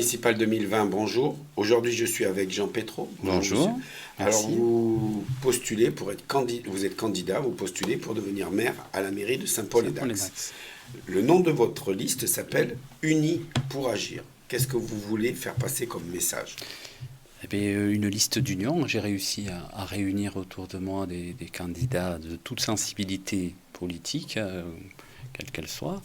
municipales 2020, bonjour. Aujourd'hui, je suis avec Jean Petro. Bonjour. Monsieur. Alors, Merci. vous postulez pour être vous êtes candidat, vous postulez pour devenir maire à la mairie de Saint-Paul-et-Dax. Le nom de votre liste s'appelle Unis pour agir. Qu'est-ce que vous voulez faire passer comme message? Eh bien, une liste d'union. J'ai réussi à réunir autour de moi des candidats de toute sensibilité politique, quelle qu'elle soit.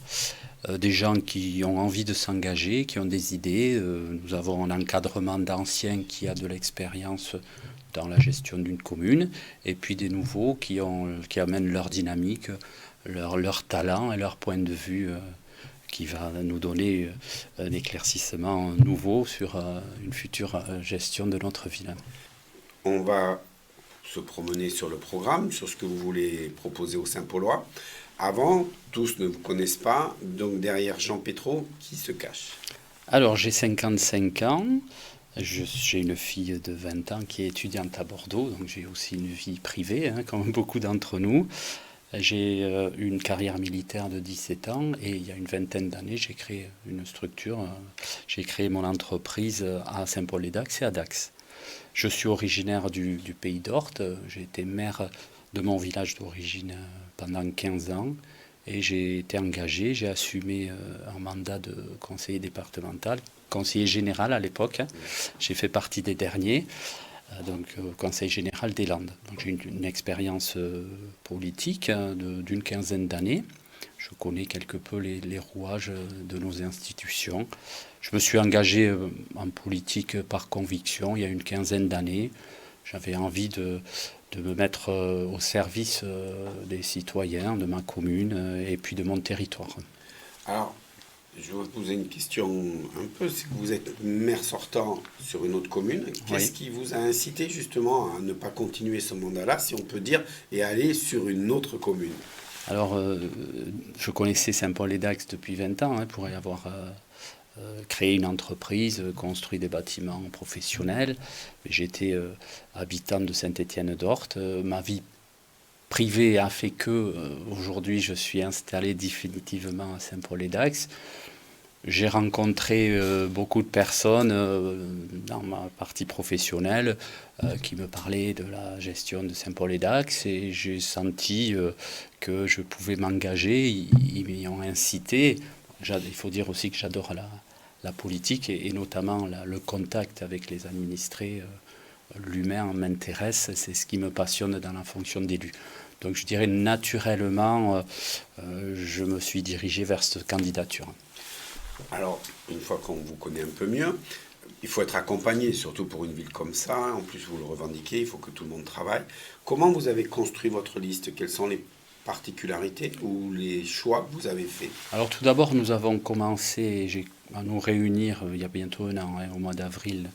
Des gens qui ont envie de s'engager, qui ont des idées. Nous avons un encadrement d'anciens qui a de l'expérience dans la gestion d'une commune, et puis des nouveaux qui amènent leur dynamique, leur talent et leur point de vue qui va nous donner un éclaircissement nouveau sur une future gestion de notre ville. On va se promener sur le programme, sur ce que vous voulez proposer aux Saint-Paulois. Avant, tous ne vous connaissent pas, donc derrière Jean Petro, qui se cache? Alors, j'ai 55 ans, j'ai une fille de 20 ans qui est étudiante à Bordeaux, donc j'ai aussi une vie privée, comme beaucoup d'entre nous. J'ai une carrière militaire de 17 ans et il y a une vingtaine d'années, j'ai créé une structure, j'ai créé mon entreprise à Saint-Paul-et-Dax et à Dax. Je suis originaire du pays d'Orthe, j'ai été maire de mon village d'origine pendant 15 ans et j'ai été engagé, j'ai assumé un mandat de conseiller départemental, conseiller général à l'époque, j'ai fait partie des derniers. Donc conseil général des Landes. Donc, j'ai une expérience politique d'une quinzaine d'années. Je connais quelque peu les rouages de nos institutions. Je me suis engagé en politique par conviction il y a une quinzaine d'années. J'avais envie de me mettre au service des citoyens, de ma commune et puis de mon territoire. Alors, je vais vous poser une question un peu, c'est que vous êtes maire sortant sur une autre commune. Qu'est-ce qui vous a incité justement à ne pas continuer ce mandat-là, si on peut dire, et aller sur une autre commune? Alors, je connaissais Saint-Paul-et-Dax depuis 20 ans, pour y avoir créé une entreprise, construit des bâtiments professionnels. J'étais habitant de Saint-Étienne-d'Orthe. Ma vie privée a fait que aujourd'hui je suis installé définitivement à Saint-Paul-et-Dax. J'ai rencontré beaucoup de personnes dans ma partie professionnelle qui me parlaient de la gestion de Saint-Paul-et-Dax et j'ai senti que je pouvais m'engager. Ils m'y ont incité. Il faut dire aussi que j'adore la politique et notamment le contact avec les administrés. L'humain m'intéresse, c'est ce qui me passionne dans la fonction d'élu. Donc je dirais naturellement, je me suis dirigé vers cette candidature. Alors, une fois qu'on vous connaît un peu mieux, il faut être accompagné, surtout pour une ville comme ça. En plus, vous le revendiquez, il faut que tout le monde travaille. Comment vous avez construit votre liste? Quelles sont les particularités ou les choix que vous avez faits? Alors tout d'abord, nous avons commencé à nous réunir il y a bientôt un an, au mois d'avril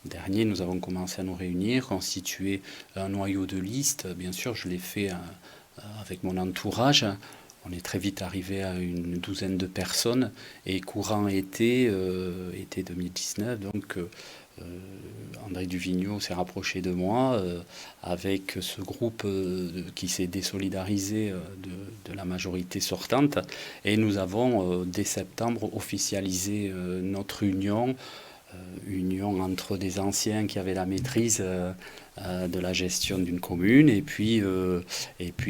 dernier. Nous avons commencé à nous réunir, constituer un noyau de liste. Bien sûr, je l'ai fait avec mon entourage. On est très vite arrivé à une douzaine de personnes et courant été 2019, donc André Duvigneau s'est rapproché de moi avec ce groupe qui s'est désolidarisé de la majorité sortante et nous avons dès septembre officialisé notre union entre des anciens qui avaient la maîtrise de la gestion d'une commune et puis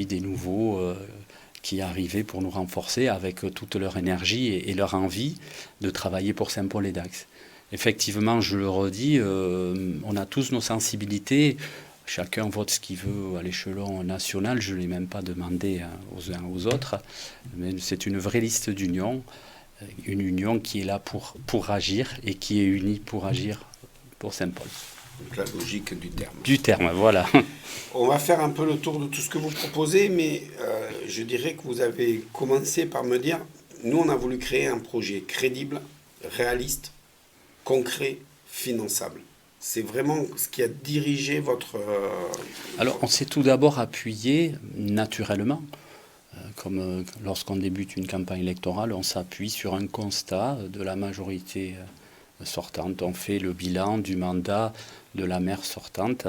des nouveaux qui arrivaient pour nous renforcer avec toute leur énergie et leur envie de travailler pour Saint-Paul-et-Dax. Effectivement, je le redis, on a tous nos sensibilités. Chacun vote ce qu'il veut à l'échelon national. Je ne l'ai même pas demandé aux uns aux autres. Mais c'est une vraie liste d'union. Une union qui est là pour agir et qui est unie pour agir pour Saint-Paul. Donc la logique du terme. Du terme, voilà. On va faire un peu le tour de tout ce que vous proposez, mais je dirais que vous avez commencé par me dire, nous on a voulu créer un projet crédible, réaliste, concret, finançable. C'est vraiment ce qui a dirigé votre... Alors on s'est tout d'abord appuyé naturellement. Comme lorsqu'on débute une campagne électorale, on s'appuie sur un constat de la majorité sortante. On fait le bilan du mandat de la maire sortante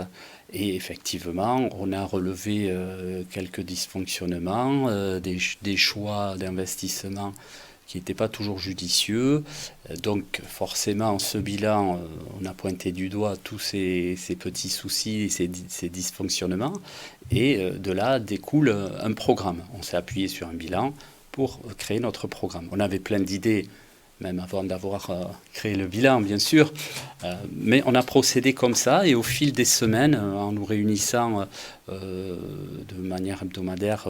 et effectivement, on a relevé quelques dysfonctionnements, des choix d'investissement qui n'était pas toujours judicieux. Donc forcément, ce bilan, on a pointé du doigt tous ces petits soucis et ces dysfonctionnements. Et de là découle un programme. On s'est appuyé sur un bilan pour créer notre programme. On avait plein d'idées, même avant d'avoir créé le bilan, bien sûr. Mais on a procédé comme ça, et au fil des semaines, en nous réunissant de manière hebdomadaire,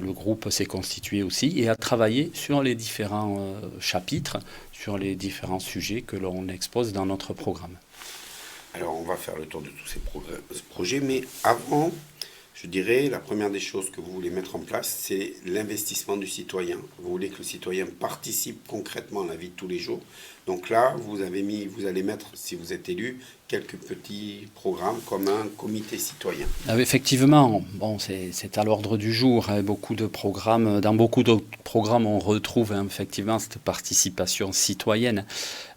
le groupe s'est constitué aussi et a travaillé sur les différents chapitres, sur les différents sujets que l'on expose dans notre programme. Alors, on va faire le tour de tous ces projets, mais avant, je dirais, la première des choses que vous voulez mettre en place, c'est l'investissement du citoyen. Vous voulez que le citoyen participe concrètement à la vie de tous les jours. Donc là, vous allez mettre, si vous êtes élu, quelques petits programmes comme un comité citoyen. Effectivement, bon, c'est à l'ordre du jour. Beaucoup de programmes, dans beaucoup d'autres programmes, on retrouve effectivement cette participation citoyenne.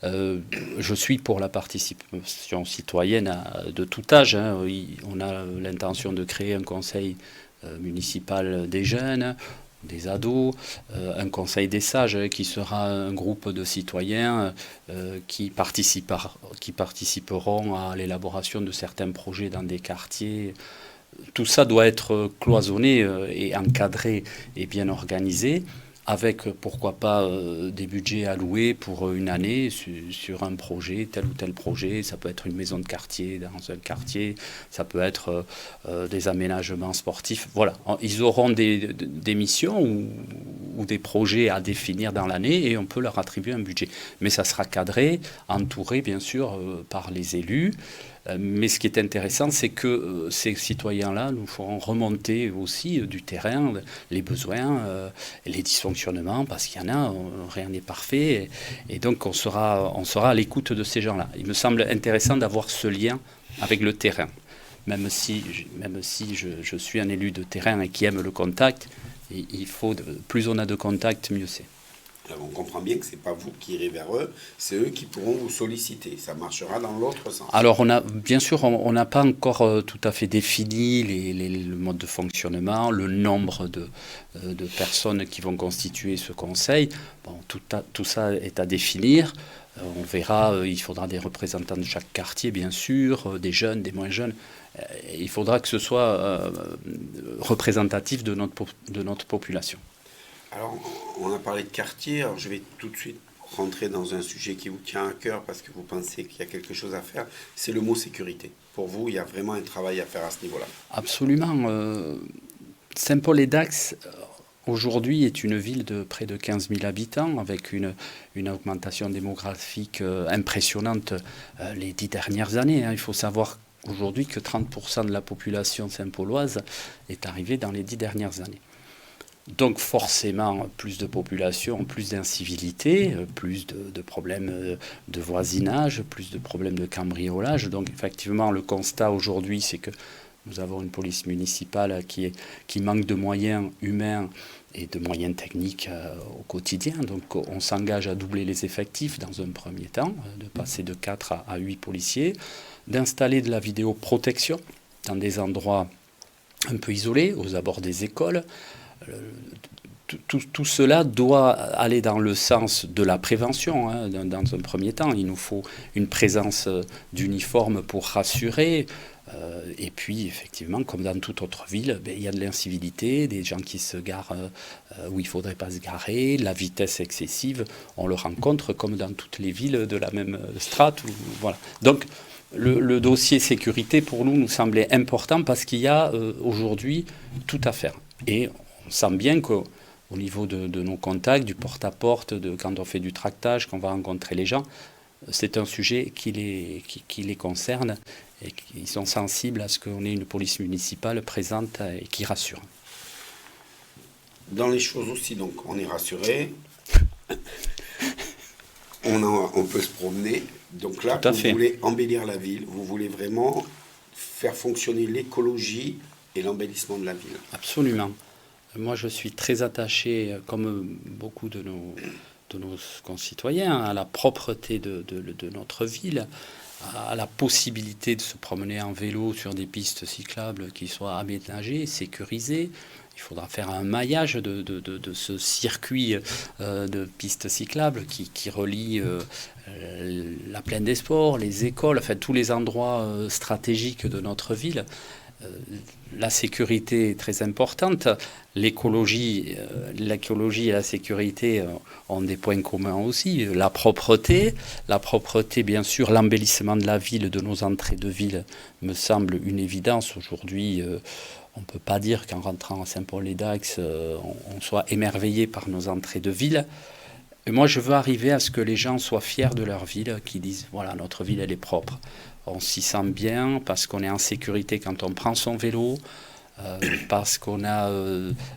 Je suis pour la participation citoyenne de tout âge. On a l'intention de créer un conseil municipal des jeunes, des ados, un conseil des sages qui sera un groupe de citoyens qui participeront à l'élaboration de certains projets dans des quartiers. Tout ça doit être cloisonné et encadré et bien organisé, avec pourquoi pas des budgets alloués pour une année sur un projet, tel ou tel projet. Ça peut être une maison de quartier dans un quartier, ça peut être des aménagements sportifs. Voilà, ils auront des missions ou des projets à définir dans l'année et on peut leur attribuer un budget. Mais ça sera cadré, entouré bien sûr par les élus. Mais ce qui est intéressant, c'est que ces citoyens-là nous feront remonter aussi du terrain les besoins, les dysfonctionnements, parce qu'il y en a, rien n'est parfait. Et donc on sera à l'écoute de ces gens-là. Il me semble intéressant d'avoir ce lien avec le terrain. Même si je suis un élu de terrain et qui aime le contact, il faut, plus on a de contact, mieux c'est. Alors on comprend bien que ce n'est pas vous qui irez vers eux, c'est eux qui pourront vous solliciter. Ça marchera dans l'autre sens. Alors bien sûr, on n'a pas encore tout à fait défini le mode de fonctionnement, le nombre de personnes qui vont constituer ce conseil. Bon, tout ça est à définir. On verra, il faudra des représentants de chaque quartier, bien sûr, des jeunes, des moins jeunes. Il faudra que ce soit représentatif de notre population. Alors, on a parlé de quartier, alors je vais tout de suite rentrer dans un sujet qui vous tient à cœur parce que vous pensez qu'il y a quelque chose à faire, c'est le mot sécurité. Pour vous, il y a vraiment un travail à faire à ce niveau-là. Absolument. Saint-Paul-et-Dax, aujourd'hui, est une ville de près de 15 000 habitants avec une augmentation démographique impressionnante les 10 dernières années. Il faut savoir aujourd'hui que 30% de la population saint-pauloise est arrivée dans les 10 dernières années. Donc forcément, plus de population, plus d'incivilité, plus de problèmes de voisinage, plus de problèmes de cambriolage. Donc effectivement, le constat aujourd'hui, c'est que nous avons une police municipale qui manque de moyens humains et de moyens techniques au quotidien. Donc on s'engage à doubler les effectifs dans un premier temps, de passer de 4 à 8 policiers, d'installer de la vidéoprotection dans des endroits un peu isolés, aux abords des écoles. Tout cela doit aller dans le sens de la prévention. Dans un premier temps, il nous faut une présence d'uniforme pour rassurer. Et puis, effectivement, comme dans toute autre ville, il y a de l'incivilité, des gens qui se garent où il ne faudrait pas se garer, la vitesse excessive, on le rencontre comme dans toutes les villes de la même strate. Voilà. Donc, le dossier sécurité, pour nous semblait important parce qu'il y a aujourd'hui tout à faire. Et on sent bien qu'au niveau de nos contacts, du porte-à-porte, quand on fait du tractage, qu'on va rencontrer les gens, c'est un sujet qui les concerne et qu'ils sont sensibles à ce qu'on ait une police municipale présente et qui rassure. Dans les choses aussi, donc on est rassuré, on peut se promener. Donc là, vous voulez embellir la ville, vous voulez vraiment faire fonctionner l'écologie et l'embellissement de la ville. Absolument. Moi, je suis très attaché, comme beaucoup de nos concitoyens, à la propreté de notre ville, à la possibilité de se promener en vélo sur des pistes cyclables qui soient aménagées, sécurisées. Il faudra faire un maillage de ce circuit de pistes cyclables qui relie la plaine des sports, les écoles, enfin tous les endroits stratégiques de notre ville. La sécurité est très importante. L'écologie et la sécurité ont des points communs aussi. La propreté, bien sûr, l'embellissement de la ville, de nos entrées de ville, me semble une évidence. Aujourd'hui, on ne peut pas dire qu'en rentrant à Saint-Paul-les-Dax, on soit émerveillé par nos entrées de ville. Et moi, je veux arriver à ce que les gens soient fiers de leur ville, qu'ils disent, voilà, notre ville, elle est propre. On s'y sent bien parce qu'on est en sécurité quand on prend son vélo, parce qu'on a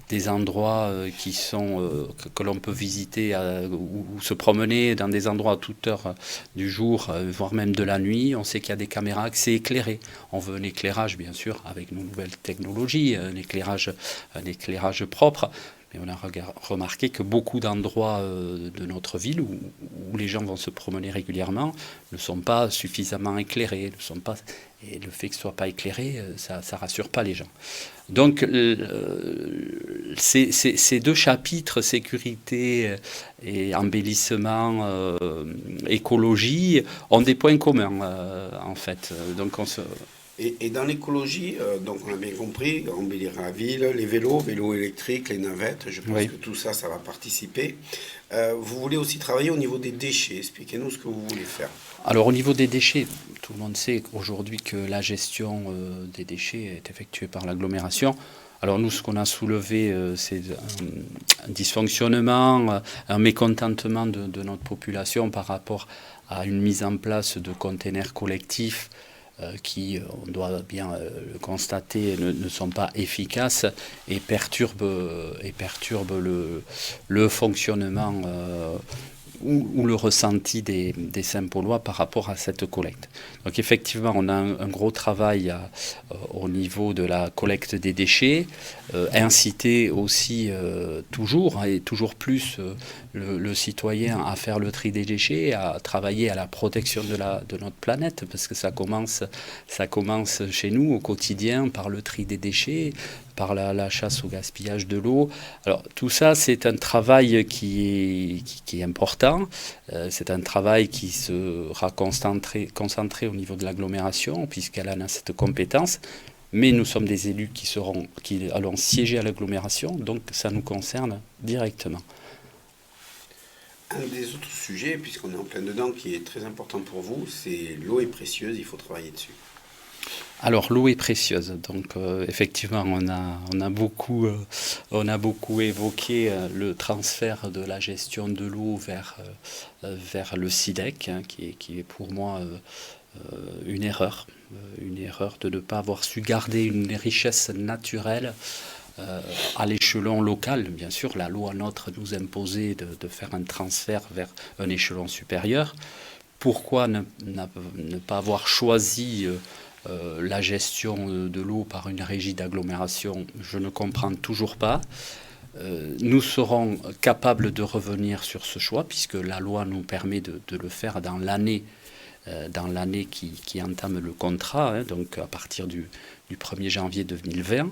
des endroits que l'on peut visiter ou se promener dans des endroits à toute heure du jour, voire même de la nuit. On sait qu'il y a des caméras, que c'est éclairé. On veut un éclairage, bien sûr, avec nos nouvelles technologies, un éclairage propre. Et on a remarqué que beaucoup d'endroits de notre ville où les gens vont se promener régulièrement ne sont pas suffisamment éclairés. Et le fait que ce ne soit pas éclairé, ça ne rassure pas les gens. Donc ces deux chapitres, sécurité et embellissement, écologie, ont des points communs en fait. Donc Et dans l'écologie, donc on a bien compris, embellir la ville, les vélos électriques, les navettes, je pense que tout ça, ça va participer. Vous voulez aussi travailler au niveau des déchets. Expliquez-nous ce que vous voulez faire. Alors au niveau des déchets, tout le monde sait aujourd'hui que la gestion des déchets est effectuée par l'agglomération. Alors nous, ce qu'on a soulevé, c'est un dysfonctionnement, un mécontentement de notre population par rapport à une mise en place de containers collectifs qui, on doit bien le constater, ne sont pas efficaces et perturbent le fonctionnement ou le ressenti des Saint-Paulois par rapport à cette collecte. Donc effectivement, on a un gros travail au niveau de la collecte des déchets, inciter aussi toujours et toujours plus le citoyen à faire le tri des déchets, à travailler à la protection de notre planète, parce que ça commence chez nous au quotidien par le tri des déchets, par la chasse au gaspillage de l'eau. Alors tout ça, c'est un travail qui est important. C'est un travail qui sera concentré au niveau de l'agglomération, puisqu'elle a cette compétence. Mais nous sommes des élus qui allons siéger à l'agglomération, donc ça nous concerne directement. Un des autres sujets, puisqu'on est en plein dedans, qui est très important pour vous, c'est l'eau est précieuse, il faut travailler dessus. Alors l'eau est précieuse, donc effectivement on a beaucoup évoqué le transfert de la gestion de l'eau vers le SIDEC, hein, qui est pour moi une erreur de ne pas avoir su garder une richesse naturelle à l'échelon local. Bien sûr, la loi NOTRe nous imposait de faire un transfert vers un échelon supérieur. Pourquoi ne pas avoir choisi la gestion de l'eau par une régie d'agglomération? Je ne comprends toujours pas. Nous serons capables de revenir sur ce choix, puisque la loi nous permet de le faire dans l'année qui entame le contrat, hein, donc à partir du 1er janvier 2020,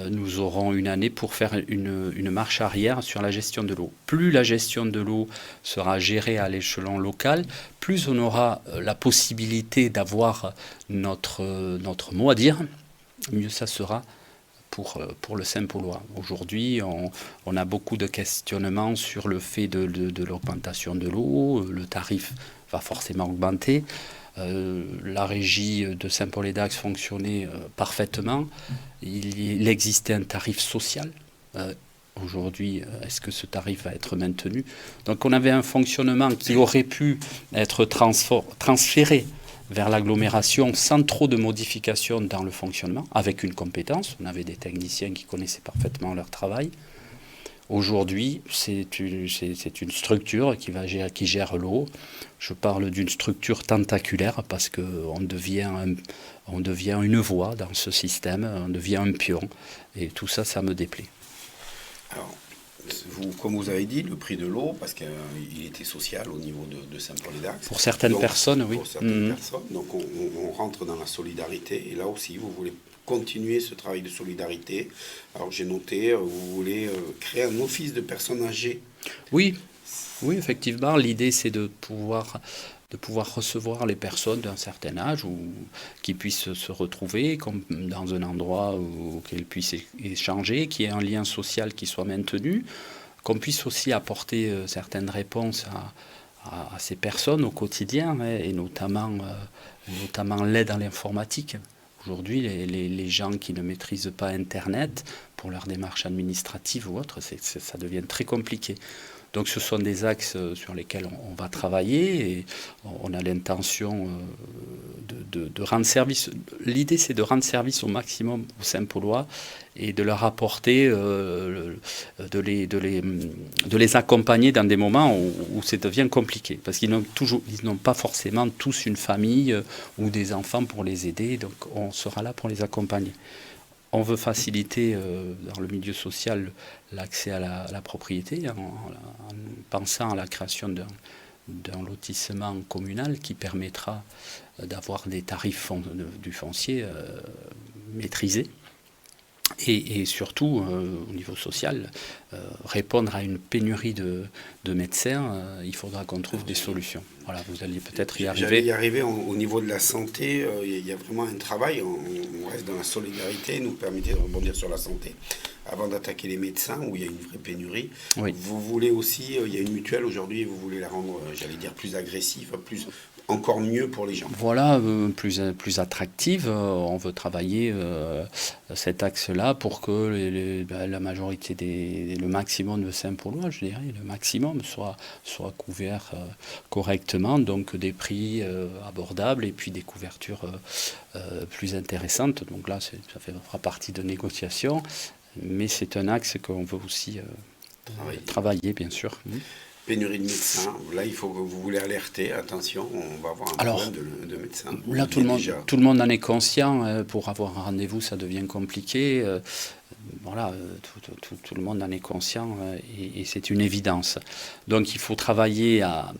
nous aurons une année pour faire une marche arrière sur la gestion de l'eau. Plus la gestion de l'eau sera gérée à l'échelon local, plus on aura la possibilité d'avoir notre mot à dire, mieux ça sera pour le Saint-Paulois. Aujourd'hui, on a beaucoup de questionnements sur le fait de l'augmentation de l'eau, le tarif va forcément augmenter. La régie de Saint-Paul-les-Dax fonctionnait parfaitement. Il existait un tarif social. Aujourd'hui, est-ce que ce tarif va être maintenu? Donc on avait un fonctionnement qui aurait pu être transféré vers l'agglomération sans trop de modifications dans le fonctionnement, avec une compétence. On avait des techniciens qui connaissaient parfaitement leur travail. Aujourd'hui, c'est une structure qui gère l'eau. Je parle d'une structure tentaculaire parce qu'on devient une voie dans ce système, on devient un pion. Et tout ça, ça me déplaît. Alors, Comme vous avez dit, le prix de l'eau, parce qu'il était social au niveau de Saint-Paul-et-Dax. Pour certaines personnes, oui. Pour certaines personnes. Donc on rentre dans la solidarité. Et là aussi, vous voulez continuer ce travail de solidarité. Alors j'ai noté, vous voulez créer un office de personnes âgées. Oui, oui, effectivement. L'idée, c'est de pouvoir recevoir les personnes d'un certain âge ou qui puissent se retrouver comme dans un endroit où qu'elles puissent échanger, qu'il y ait un lien social qui soit maintenu, qu'on puisse aussi apporter certaines réponses à ces personnes au quotidien, hein, et notamment l'aide à l'informatique. Aujourd'hui, les gens qui ne maîtrisent pas Internet pour leur démarche administrative ou autre, ça devient très compliqué. Donc ce sont des axes sur lesquels on va travailler et on a l'intention de rendre service. L'idée, c'est de rendre service au maximum aux Saint-Paulois et de leur apporter, de les accompagner dans des moments où ça devient compliqué. Parce qu'ils n'ont pas forcément tous une famille ou des enfants pour les aider, donc on sera là pour les accompagner. On veut faciliter dans le milieu social l'accès à la propriété en pensant à la création d'un lotissement communal qui permettra d'avoir des tarifs du foncier maîtrisés. Et surtout, au niveau social, répondre à une pénurie de médecins, il faudra qu'on trouve des solutions. Voilà, vous allez peut-être y arriver. J'allais y arriver au niveau de la santé, il y a vraiment un travail, on reste dans la solidarité, nous permettez de rebondir sur la santé. Avant d'attaquer les médecins, où il y a une vraie pénurie, oui. Vous voulez aussi, il y a une mutuelle aujourd'hui, vous voulez la rendre, j'allais dire, plus agressive, encore mieux pour les gens. Voilà, plus attractive. On veut travailler cet axe-là pour que la majorité le maximum de Saint-Paulois, je dirais, le maximum soit couvert correctement, donc des prix abordables et puis des couvertures plus intéressantes. Donc là, ça fera partie de négociations, mais c'est un axe qu'on veut aussi travailler, bien sûr. Pénurie de médecins, là il faut que vous voulez alerter, attention, on va avoir un problème de médecins. Là tout le monde en est conscient, pour avoir un rendez-vous ça devient compliqué, voilà, tout le monde en est conscient et c'est une évidence. Donc il faut travailler à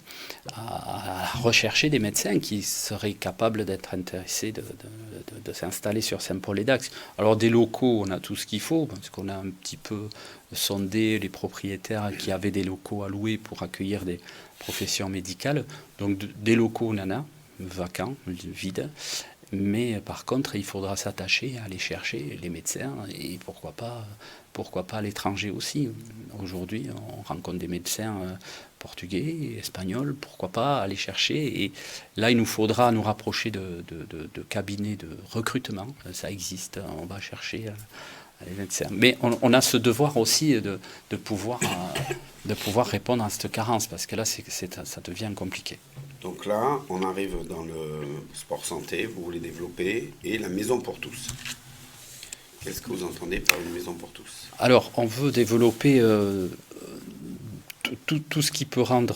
rechercher des médecins qui seraient capables d'être intéressés de s'installer sur Saint-Paul-et-Dax. Alors des locaux, on a tout ce qu'il faut, parce qu'on a un petit peu sondé les propriétaires qui avaient des locaux à louer pour accueillir des professions médicales. Donc des locaux, on en a, vacants, vides. Mais par contre, il faudra s'attacher à aller chercher les médecins et pourquoi pas à l'étranger aussi. Aujourd'hui, on rencontre des médecins portugais, espagnols, pourquoi pas aller chercher. Et là, il nous faudra nous rapprocher de cabinets de recrutement. Ça existe, on va chercher les médecins. Mais on a ce devoir aussi de pouvoir répondre à cette carence, parce que là, ça devient compliqué. Donc là, on arrive dans le sport santé, vous voulez développer, et la maison pour tous. Qu'est-ce que vous entendez par une maison pour tous? Alors, on veut développer tout ce qui peut rendre,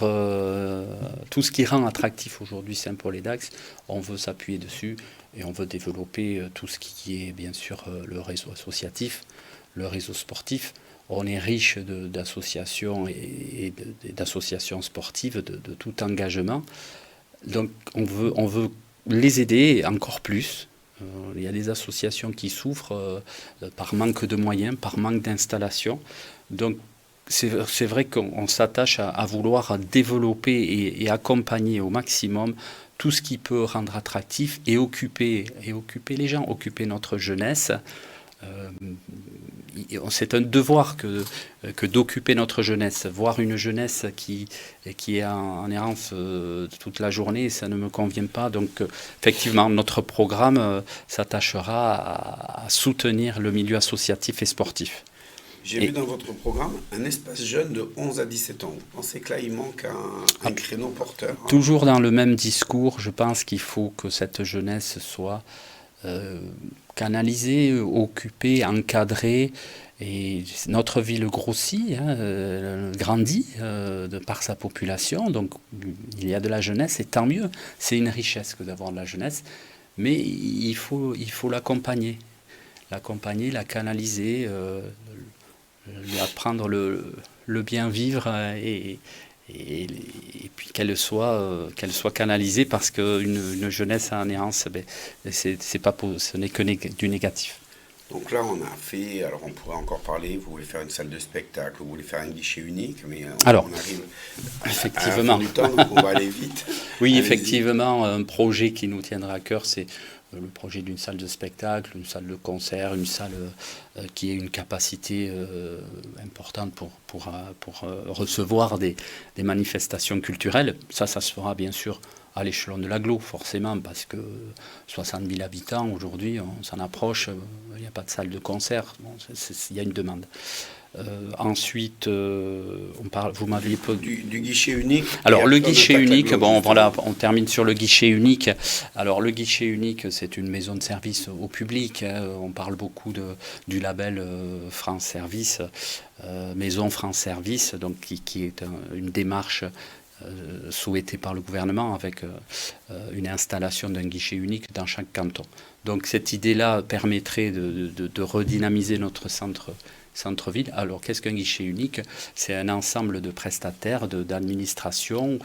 tout ce qui rend attractif aujourd'hui Saint-Paul-et-Dax. On veut s'appuyer dessus et on veut développer tout ce qui est bien sûr le réseau associatif, le réseau sportif. On est riche d'associations et d'associations sportives, de tout engagement. Donc on veut les aider encore plus. Il y a des associations qui souffrent par manque de moyens, par manque d'installation. Donc c'est vrai qu'on s'attache à vouloir développer et accompagner au maximum tout ce qui peut rendre attractif et occuper les gens, occuper notre jeunesse. C'est un devoir que d'occuper notre jeunesse. Voir une jeunesse qui est en errance toute la journée, ça ne me convient pas. Donc effectivement, notre programme s'attachera à soutenir le milieu associatif et sportif. J'ai vu dans votre programme un espace jeune de 11 à 17 ans. Vous pensez que là, il manque un créneau porteur? Toujours dans le même discours, je pense qu'il faut que cette jeunesse soit canalisée, occupée, encadrée. Et notre ville grossit, grandit par sa population. Donc il y a de la jeunesse et tant mieux. C'est une richesse que d'avoir de la jeunesse. Mais il faut l'accompagner. La canaliser, lui apprendre le bien vivre et puis qu'elle soit canalisée parce qu'une jeunesse à néance, c'est pas ce n'est que du négatif. Donc là, on a fait, alors on pourrait encore parler, vous voulez faire une salle de spectacle, vous voulez faire un guichet unique, mais alors, on arrive à effectivement. la fin du temps, donc on va aller vite. Oui, Allez-y. effectivement, un projet qui nous tiendra à cœur, c'est le projet d'une salle de spectacle, une salle de concert, une salle qui ait une capacité importante pour recevoir des manifestations culturelles. Ça se fera bien sûr à l'échelon de l'agglo, forcément, parce que 60 000 habitants, aujourd'hui, on s'en approche, il n'y a pas de salle de concert, bon, il y a une demande. Ensuite, vous m'aviez posé... Du guichet unique. Alors le guichet unique, l'agglo, bon justement. voilà, on termine sur le guichet unique. Alors le guichet unique, c'est une maison de service au public, hein. On parle beaucoup du label France Service, Maison France Service, donc qui est une démarche souhaitée par le gouvernement avec une installation d'un guichet unique dans chaque canton. Donc cette idée-là permettrait de redynamiser notre centre-ville. Alors, qu'est-ce qu'un guichet unique? C'est un ensemble de prestataires, d'administrations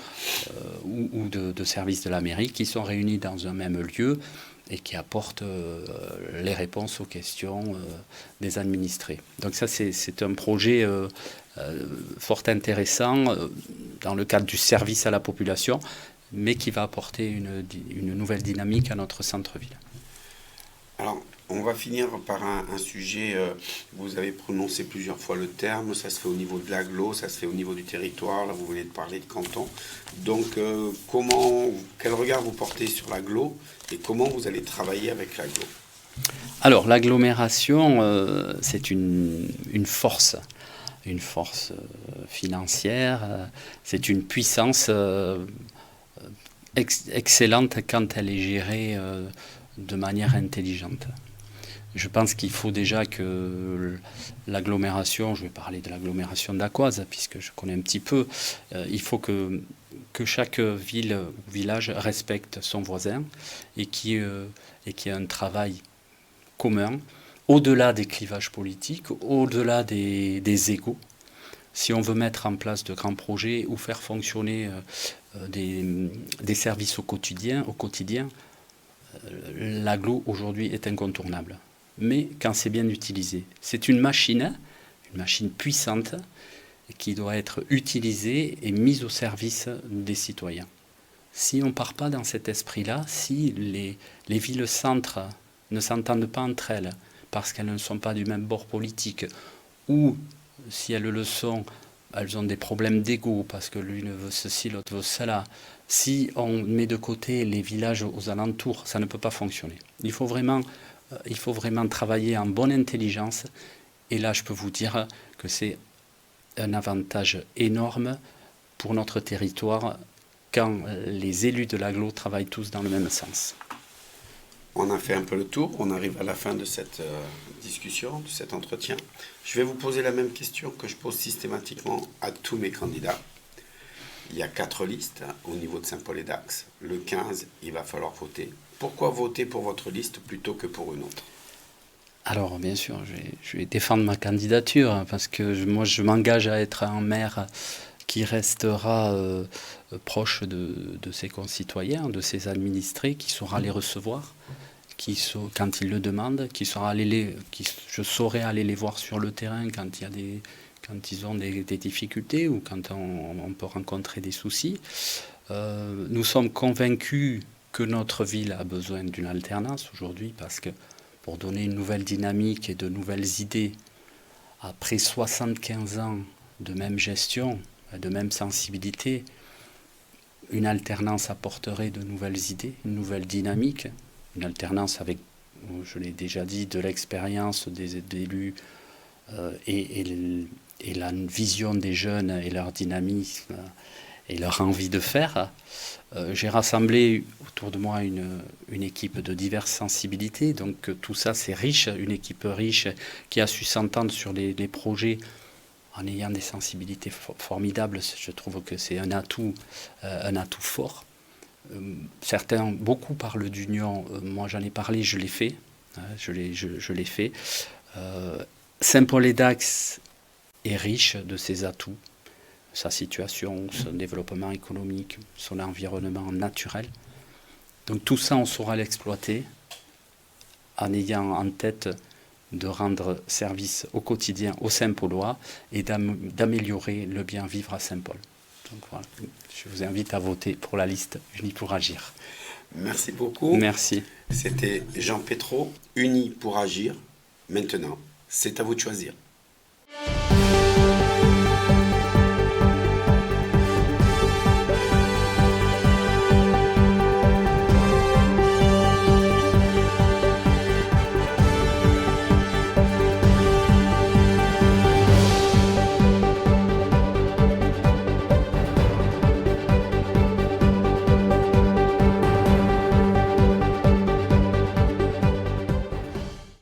ou de services de la mairie qui sont réunis dans un même lieu et qui apportent les réponses aux questions des administrés. Donc ça, c'est un projet fort intéressant dans le cadre du service à la population, mais qui va apporter une nouvelle dynamique à notre centre-ville. Alors, on va finir par un sujet, vous avez prononcé plusieurs fois le terme, ça se fait au niveau de l'agglo, ça se fait au niveau du territoire, là vous venez de parler de canton. Donc, quel regard vous portez sur l'agglo et comment vous allez travailler avec l'agglo? Alors, l'agglomération, c'est une force financière, c'est une puissance excellente quand elle est gérée de manière intelligente. Je pense qu'il faut déjà que l'agglomération, je vais parler de l'agglomération d'Aquoise, puisque je connais un petit peu, il faut que chaque ville ou village respecte son voisin et qu'il y ait un travail commun, au-delà des clivages politiques, au-delà des égos. Si on veut mettre en place de grands projets ou faire fonctionner des services au quotidien, l'agglo aujourd'hui est incontournable. Mais quand c'est bien utilisé, c'est une machine puissante qui doit être utilisée et mise au service des citoyens. Si on ne part pas dans cet esprit-là, si les villes-centres ne s'entendent pas entre elles parce qu'elles ne sont pas du même bord politique, ou si elles le sont, elles ont des problèmes d'ego parce que l'une veut ceci, l'autre veut cela. Si on met de côté les villages aux alentours, ça ne peut pas fonctionner. Il faut vraiment travailler en bonne intelligence. Et là, je peux vous dire que c'est un avantage énorme pour notre territoire quand les élus de l'agglo travaillent tous dans le même sens. On a fait un peu le tour, on arrive à la fin de cette discussion, de cet entretien. Je vais vous poser la même question que je pose systématiquement à tous mes candidats. Il y a 4 listes au niveau de Saint-Paul-et-Dax. Le 15, il va falloir voter. Pourquoi voter pour votre liste plutôt que pour une autre? Alors, bien sûr, je vais défendre ma candidature parce que moi, je m'engage à être un maire qui restera proche de ses concitoyens, de ses administrés, qui saura les recevoir, quand ils le demandent, je saurai aller les voir sur le terrain quand ils ont des difficultés ou quand on peut rencontrer des soucis. Nous sommes convaincus que notre ville a besoin d'une alternance aujourd'hui parce que pour donner une nouvelle dynamique et de nouvelles idées, après 75 ans de même gestion, de même sensibilité, une alternance apporterait de nouvelles idées, une nouvelle dynamique, une alternance avec, je l'ai déjà dit, de l'expérience des élus et la vision des jeunes et leur dynamisme et leur envie de faire. J'ai rassemblé autour de moi une équipe de diverses sensibilités, donc tout ça c'est riche, une équipe riche qui a su s'entendre sur les projets en ayant des sensibilités formidables. Je trouve que c'est un atout fort. Beaucoup parlent d'union, moi j'en ai parlé, je l'ai fait, je l'ai fait. Saint-Paul-et-Dax est riche de ses atouts, sa situation, son développement économique, son environnement naturel. Donc tout ça, on saura l'exploiter en ayant en tête de rendre service au quotidien aux Saint-Paulois et d'améliorer le bien vivre à Saint-Paul. Donc voilà, je vous invite à voter pour la liste Unis pour agir. Merci beaucoup. Merci. C'était Jean Pétraud, Unis pour agir. Maintenant, c'est à vous de choisir.